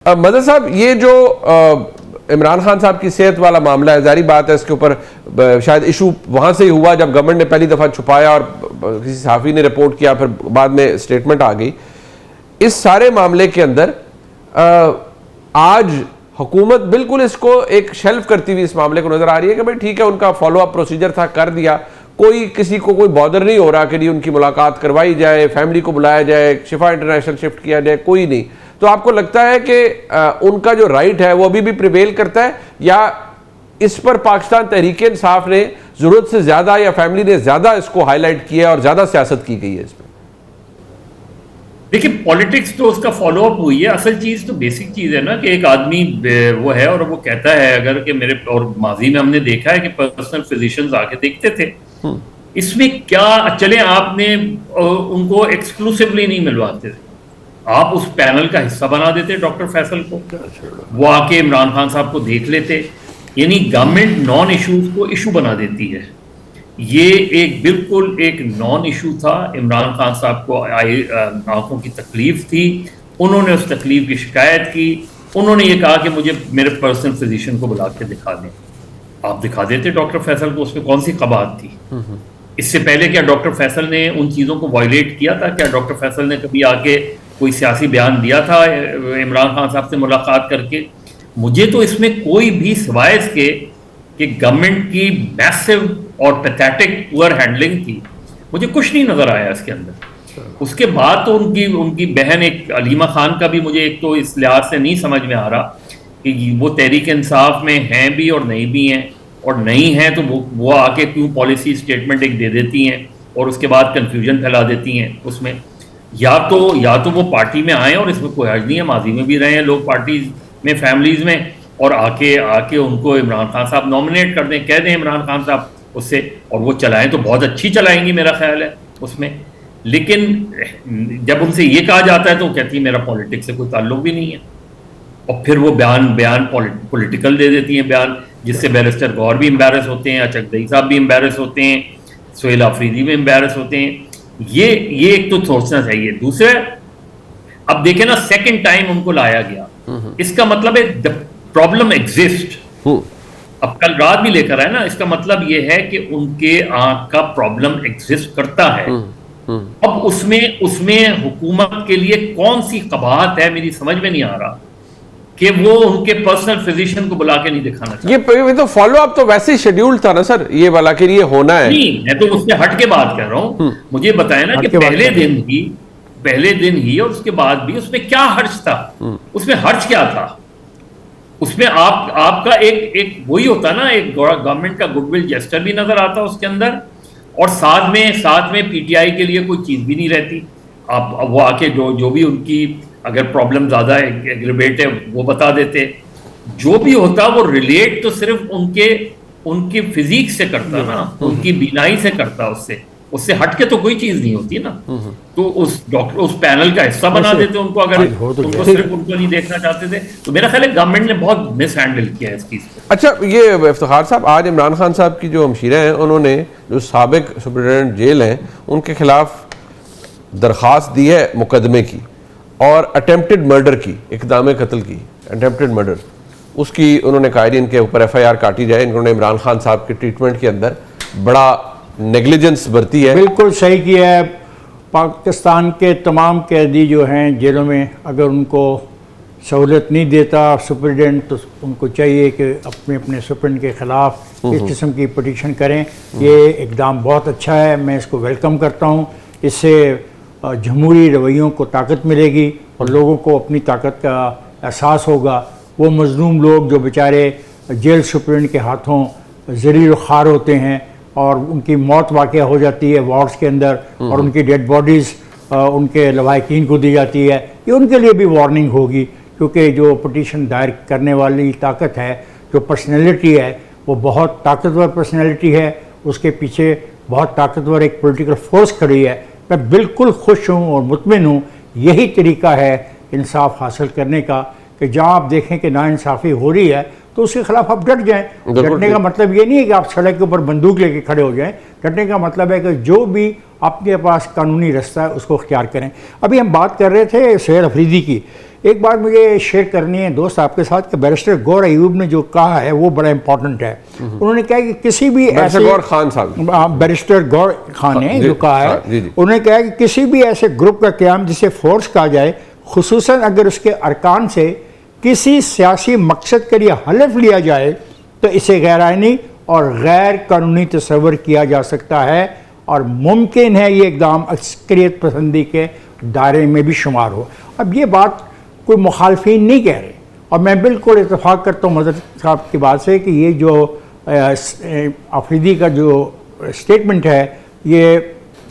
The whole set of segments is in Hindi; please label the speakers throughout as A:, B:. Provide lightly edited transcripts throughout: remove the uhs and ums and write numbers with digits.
A: मदर साहब, ये जो इमरान खान साहब की सेहत वाला मामला है, जारी बात है इसके ऊपर शायद इशू वहां से ही हुआ जब गवर्नमेंट ने पहली दफा छुपाया और किसी सहाफ़ी ने रिपोर्ट किया, फिर बाद में स्टेटमेंट आ गई। इस सारे मामले के अंदर आज हुकूमत बिल्कुल इसको एक शेल्फ करती हुई इस मामले को नजर आ रही है कि भाई ठीक है, उनका फॉलो अप प्रोसीजर था, कर दिया, कोई किसी को कोई बॉदर नहीं हो रहा कि नहीं उनकी मुलाकात करवाई जाए, फैमिली को बुलाया जाए, शिफा इंटरनेशनल शिफ्ट किया जाए, कोई नहीं। तो आपको लगता है कि उनका जो राइट है वो अभी भी प्रिवेल करता है, या इस पर पाकिस्तान तहरीक इंसाफ ने जरूरत से ज्यादा या फैमिली ने ज्यादा इसको हाईलाइट किया और ज्यादा सियासत की गई है इसमें?
B: देखिए, पॉलिटिक्स तो उसका फॉलो अप हुई है। असल चीज तो बेसिक चीज है ना कि एक आदमी वो है और वो कहता है अगर कि मेरे, और माजी में हमने देखा है कि पर्सनल फिजिशियंस आके देखते थे, इसमें क्या चले आपने उनको एक्सक्लूसिवली नहीं मिलवाते थे, आप उस पैनल का हिस्सा बना देते डॉक्टर फैसल को, वो आके इमरान खान साहब को देख लेते, यानी गवर्नमेंट नॉन इशूज को इशू बना देती है। ये एक बिल्कुल एक नॉन इशू था। इमरान खान साहब को आंखों की तकलीफ थी, उन्होंने उस तकलीफ की शिकायत की, उन्होंने ये कहा कि मुझे मेरे पर्सनल फिजिशियन को बुला के दिखा दें। आप दिखा देते डॉक्टर फैसल को, उसमें कौन सी कबात थी? इससे पहले क्या डॉक्टर फैसल ने उन चीज़ों को वायलेट किया था? क्या डॉक्टर फैसल ने कभी आके कोई सियासी बयान दिया था इमरान खान साहब से मुलाकात करके? मुझे तो इसमें कोई भी सिवाय इसके कि गवर्नमेंट की मैसिव और पैथेटिक पुअर हैंडलिंग थी, मुझे कुछ नहीं नजर आया इसके अंदर। उसके बाद तो उनकी बहन एक अलीमा खान का भी मुझे एक तो इस लिहाज से नहीं समझ में आ रहा कि वो तहरीक इंसाफ में हैं भी और नहीं भी हैं, और नहीं हैं तो वो आके क्यों पॉलिसी स्टेटमेंट एक दे देती हैं और उसके बाद कंफ्यूजन फैला देती हैं उसमें। या तो वो पार्टी में आए, और इसमें कोई हर्ज नहीं है, माजी में भी रहे हैं लोग पार्टीज में, फैमिलीज में, और आके उनको इमरान खान साहब नॉमिनेट कर दें, कह दें इमरान खान साहब उससे, और वो चलाएं तो बहुत अच्छी चलाएंगी मेरा ख्याल है उसमें। लेकिन जब उनसे ये कहा जाता है तो कहती है मेरा पॉलिटिक्स से कोई ताल्लुक भी नहीं है, और फिर वो बयान पॉलिटिकल दे देती हैं बयान, जिससे बैरिस्टर गौहर भी एम्बेरस होते हैं, चकदई साहब भी एम्बेरस होते हैं, सुहेल आफरीदी भी एम्बेरस होते हैं। ये एक तो सोचना चाहिए। दूसरा, अब देखें ना, सेकंड टाइम उनको लाया गया, इसका मतलब है द प्रॉब्लम एग्जिस्ट। अब कल रात भी लेकर आए ना, इसका मतलब ये है कि उनके आंख का प्रॉब्लम एग्जिस्ट करता है। अब उसमें हुकूमत के लिए कौन सी कबाहत है, मेरी समझ में नहीं आ रहा कि वो उनके पर्सनल फिजिशियन को बुला के नहीं दिखाना चाहते।
A: ये तो फॉलो अप तो वैसे ही शेड्यूल था ना सर, ये वाला के लिए होना है।
B: नहीं, मैं तो उससे हट के बात कर रहा हूं। मुझे बताया ना कि पहले दिन ही और उसके बाद भी उसमें क्या हर्ज था? उसमें हर्ज क्या था? उसमें आपका एक वही होता ना, एक गवर्नमेंट का गुडविल जेस्टर भी नजर आता उसके अंदर, और साथ में पीटीआई के लिए कोई चीज भी नहीं रहती। आप वो आके जो भी उनकी अगर प्रॉब्लम ज्यादा एग्रीवेट है वो बता देते। जो भी होता वो रिलेट तो सिर्फ उनकी फिजिक से करता ना, उनकी बीनाई से करता, उससे हटके तो कोई चीज नहीं होती ना। तो उस पैनल का हिस्सा बना देते उनको, अगर उनको सिर्फ उनको नहीं देखना चाहते थे। तो मेरा ख्याल है गवर्नमेंट ने बहुत मिस हैंडल किया है इस चीज को।
A: अच्छा, ये इफ्तिखार साहब, आज इमरान खान साहब की जो हमशीरा हैं, उन्होंने जो साबिक सुपरिटेंडेंट जेल हैं उनके खिलाफ दरख्वास्त दी है मुकदमे की, और अटेम्प्टेड मर्डर की, इक़दाम कत्ल की, अटेम्प्टेड मर्डर, उसकी उन्होंने कहा है इनके ऊपर FIR काटी जाए। इन्होंने इमरान खान साहब के ट्रीटमेंट के अंदर बड़ा नेग्लिजेंस बरती है।
C: बिल्कुल सही किया है। पाकिस्तान के तमाम कैदी जो हैं जेलों में, अगर उनको सहूलत नहीं देता सुप्रीडेंट, तो उनको चाहिए कि अपने अपने सुप्रीडेंट के ख़िलाफ़ इस किस्म की पटिशन करें। ये इकदाम बहुत अच्छा है, मैं इसको वेलकम करता हूँ। इससे जमहूरी रवैयों को ताकत मिलेगी और लोगों को अपनी ताकत का एहसास होगा। वो मज़लूम लोग जो बेचारे जेल सुप्रीडेंट के हाथों ज़रीर ख़ार होते हैं और उनकी मौत वाक़या हो जाती है वार्ड्स के अंदर, और उनकी डेड बॉडीज़ उनके लवाहिकीन को दी जाती है, ये उनके लिए भी वार्निंग होगी। क्योंकि जो पटिशन दायर करने वाली ताकत है, जो पर्सनैलिटी है, वो बहुत ताकतवर पर्सनैलिटी है, उसके पीछे बहुत ताकतवर एक पॉलिटिकल फोर्स खड़ी है। मैं बिल्कुल खुश हूँ और मुतमिन हूँ। यही तरीका है इंसाफ हासिल करने का कि जहाँ आप देखें कि नाइंसाफ़ी हो रही है तो उसके खिलाफ आप डट जाएं। डटने का मतलब ये नहीं है कि आप सड़क के ऊपर बंदूक लेके खड़े हो जाएं। डटने का मतलब है कि जो भी आपके पास कानूनी रास्ता है, उसको अख्तियार करें। अभी हम बात कर रहे थे सुहेल अफरीदी की, एक बात मुझे शेयर करनी है दोस्त आपके साथ कि बैरिस्टर गौर अयूब ने जो कहा है वो बड़ा इंपॉर्टेंट है। उन्होंने कहा कि किसी भी ऐसे
A: गौर खान साहब,
C: बैरिस्टर गौर खान ने जो कहा है, उन्होंने कहा कि किसी भी ऐसे ग्रुप का क़याम जिसे फोर्स कहा जाए, खुसूसन अगर उसके अरकान से किसी सियासी मकसद के लिए हलफ लिया जाए, तो इसे गैर आइनी और गैर कानूनी तस्वर किया जा सकता है और मुमकिन है ये इक़दाम अस्करियत पसंदी के दायरे में भी शुमार हो। अब ये बात कोई मुखालफिन नहीं कह रहे, और मैं बिल्कुल इत्तेफाक करता हूँ मदर साहब की बात से कि ये जो अफरीदी का जो स्टेटमेंट है ये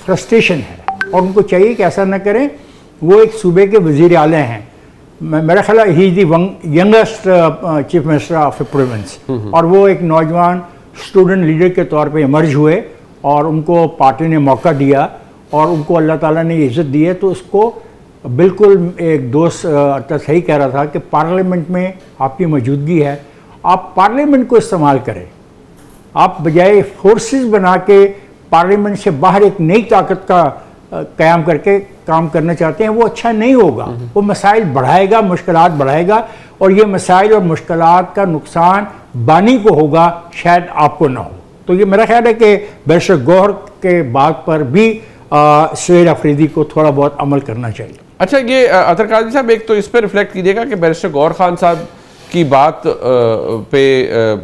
C: फ्रस्ट्रेशन है, और उनको चाहिए कि ऐसा न करें। वो एक सूबे के वज़ीर आला हैं, मेरा ख्याल he is the youngest chief minister of province, और वो एक नौजवान स्टूडेंट लीडर के तौर पे इमर्ज हुए और उनको पार्टी ने मौका दिया और उनको अल्लाह ताला ने इज़्ज़त दी है। तो उसको बिल्कुल एक दोस्त सही कह रहा था कि पार्लियामेंट में आपकी मौजूदगी है, आप पार्लियामेंट को इस्तेमाल करें। आप बजाय फोर्सेस बना के पार्लियामेंट से बाहर एक नई ताकत का क़याम करके काम करना चाहते हैं, वो अच्छा नहीं होगा। वो मसाइल बढ़ाएगा, मुश्किलात बढ़ाएगा, और ये मसाइल और मुश्किलात का नुकसान बानी को होगा, शायद आपको ना हो। तो ये मेरा ख्याल है कि बैरिस्टर गौहर के बात पर भी सुहेल अफरीदी को थोड़ा बहुत अमल करना चाहिए।
A: अच्छा, ये अतर काजी साहब एक तो इस पर रिफ्लेक्ट कीजिएगा कि बैरिस्टर गौहर खान साहब की बात पे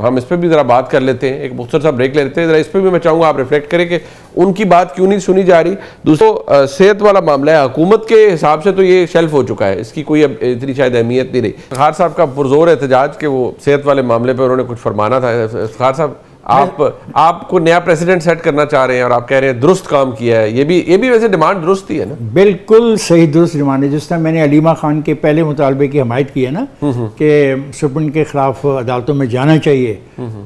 A: हम इस पर भी ज़रा बात कर लेते हैं, एक मुख्तर सा ब्रेक ले लेते हैं। ज़रा इस पर भी मैं चाहूँगा आप रिफ्लेक्ट करें कि उनकी बात क्यों नहीं सुनी जा रही। दूसरा सेहत वाला मामला है, हुकूमत के हिसाब से तो ये शेल्फ हो चुका है, इसकी कोई अब इतनी शायद अहमियत नहीं रही। इफ्तिखार साहब का पुरजोर एहतजाज कि वो सेहत वाले मामले पर उन्होंने कुछ फरमाना था। इफ्तिखार साहब, आपको नया प्रेसिडेंट सेट करना चाह रहे हैं और आप कह रहे हैं दुरुस्त काम किया है, ये भी वैसे डिमांड दुरुस्त ही है ना?
C: बिल्कुल सही दुरुस्त डिमांड है। जिस तरह मैंने अलीमा खान के पहले मुतालबे की हमायत की है ना कि सुप्रीम के खिलाफ अदालतों में जाना चाहिए,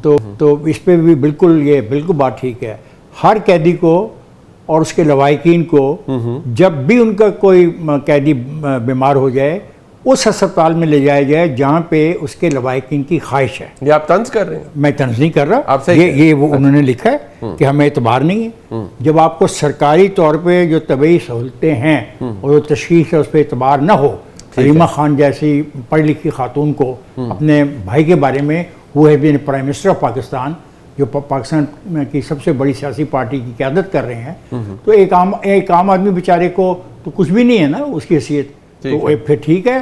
C: तो इस पर भी बिल्कुल बात ठीक है। हर कैदी को और उसके लवाहिकीन को जब भी उनका कोई कैदी बीमार हो जाए, उस अस्पताल में ले जाया जाए जहाँ पे उसके लवाहिकीन की ख्वाहिश है।
A: ये आप तंज कर रहे हैं?
C: मैं तंज नहीं कर रहा,
A: आप
C: ये वो उन्होंने लिखा है कि हमें एतबार नहीं है। जब आपको सरकारी तौर पे जो तबी सहूलतें हैं और जो तशखीस है उस पर एतबार ना हो, अलीमा खान जैसी पढ़ी लिखी खातून को अपने भाई के बारे में, वो है भी प्राइम मिनिस्टर ऑफ पाकिस्तान, जो पाकिस्तान की सबसे बड़ी सियासी पार्टी की क़यादत कर रहे हैं, तो एक आम आदमी बेचारे को तो कुछ भी नहीं है ना उसकी हैसियत। तो फिर ठीक है,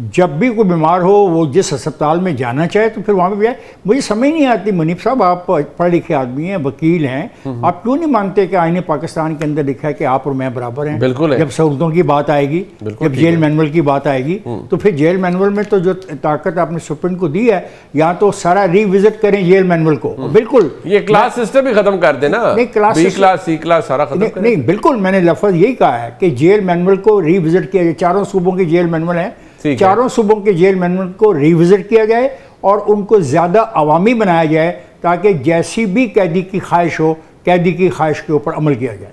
C: जब भी कोई बीमार हो वो जिस अस्पताल में जाना चाहे तो फिर वहाँ पे जाए। मुझे समझ नहीं आती, मुनीफ साहब आप पढ़े लिखे आदमी हैं, वकील हैं, आप क्यों नहीं मानते कि आईने पाकिस्तान के अंदर लिखा है कि आप और मैं बराबर हैं?
A: बिल्कुल है।
C: जब सहूलतों की बात आएगी, जब जेल मैनुअल की बात आएगी, तो फिर जेल मैनुअल में तो जो ताकत आपने सुप्रीम को दी है, या तो सारा रिविजिट करें जेल मैनुअल को। बिल्कुल,
A: ये क्लास सिस्टम भी खत्म कर देना, B क्लास C क्लास सारा खत्म करें।
C: नहीं, बिल्कुल मैंने लफ्ज़ यही कहा है कि जेल मैनुअल को रिविजिट किया जाए। चारों सूबों के जेल मैनुअल हैं, चारों सूबों के जेल मैनुअल को रिविजिट किया जाए और उनको ज़्यादा अवामी बनाया जाए, ताकि जैसी भी कैदी की ख्वाहिश हो, कैदी की ख्वाहिश के ऊपर अमल किया जाए।